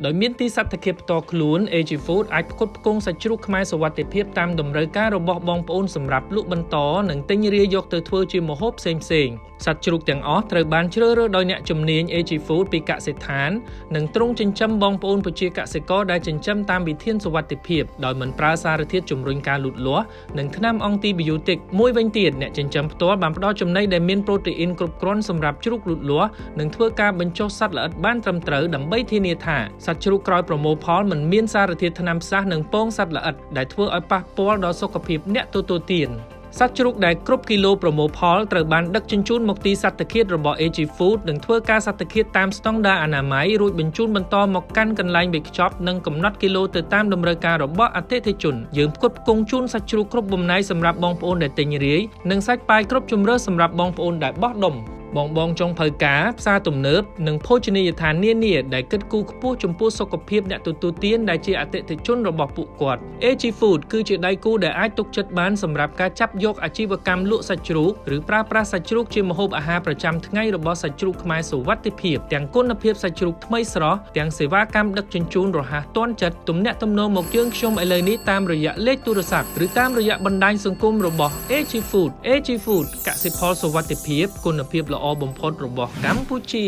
ដោយមានទីសត្វភាពផ្ទាល់ខ្លួន AG Food អាចផ្គត់ផ្គង់សាច់ជ្រូកខ្មែរសុវត្ថិភាពតាមតម្រូវការរបស់បងប្អូនសម្រាប់លក់បន្តនិងទិញរាយយកទៅធ្វើជាម្ហូបផ្សេងៗសត្វជ្រូកទាំងអស់ត្រូវបានជ្រើសរើសដោយអ្នកជំនាញ AG Food ពីកសិដ្ឋាននិងទ្រង់ចិញ្ចឹមបងប្អូនប្រជាកសិករដែលចិញ្ចឹមតាមវិធានសុវត្ថិភាពដោយមិនប្រើសារធាតុជំរុញការលូតលាស់និងថ្នាំអង់ទីប៊ីយោទិកមួយវិញទៀតអ្នកចិញ្ចឹមផ្ទាល់បានផ្ដល់ចំណីដែលមានប្រូតេអ៊ីនគ្រប់គ្រាន់សម្រាប់ជ្រូកលូតលាស់និងធ្វើការបញ្ចុះសត្វល្អិតបានត្រឹមត្រូវដើម្បីធានាថាសត្វជ្រូកក្រោយប្រមូលផលមិនមានសារធាតុថ្នាំផ្សះនិងពងសត្វល្អិតដែលធ្វើឲ្យប៉ះពាល់ដល់សុខភាពអ្នកទទួលទានសត្វជ្រូកដែលគ្រប់គីឡូប្រមូលផលត្រូវបានដឹកជញ្ជូនមកទីសត្វឃាតរបស់ AG Food និងធ្វើការសត្វឃាតតាមស្តង់ដារអនាម័យរួចបញ្ជូនបន្តមកកាន់កន្លែងវេចខ្ចប់និងកំណត់គីឡូទៅតាមតម្រូវការរបស់អតិថិជនយើងផ្គត់ផ្គង់ជូនសាច់ជ្រូកគ្រប់បំណែកសម្រាប់បងប្អូនដែលទិញរាយនិងសាច់ប៉ាយគ្រប់ជម្រើសសម្រាប់បងប្អូនដែលបោះដុំបងចុងភៅការផ្សារទំនើបនិងភោជនីយដ្ឋាននានាដែលគិតគូរខ្ពស់ចំពោះសុខភាពអ្នកទទួលទានដែលជាអតិថិជនរបស់ពួកគាត់ AG Food គឺជាដៃគូដែលអាចទុកចិត្តបានសម្រាប់ការចាប់យកអាជីវកម្មលក់សាច់ជ្រូកឬប្រើប្រាស់សាច់ជ្រូកជាម្ហូបអាហារប្រចាំថ្ងៃរបស់សាច់ជ្រូកខ្មែរសុវត្ថិភាពទាំងគុណភាពសាច់ជ្រូកថ្មីស្រស់ទាំងសេវាកម្មដឹកជញ្ជូនរហ័សទាន់ចិត្តទំនាក់ទំនងមកយើងខ្ញុំឥឡូវនេះតាមរយៈលេខទូរស័ព្ទឬតាមរយៈបណ្ដាញសង្គមរបស់ AG Food កសិផលសុវត្ថិភាពគុណភាពល្អបំផុតរបស់កម្ពុជា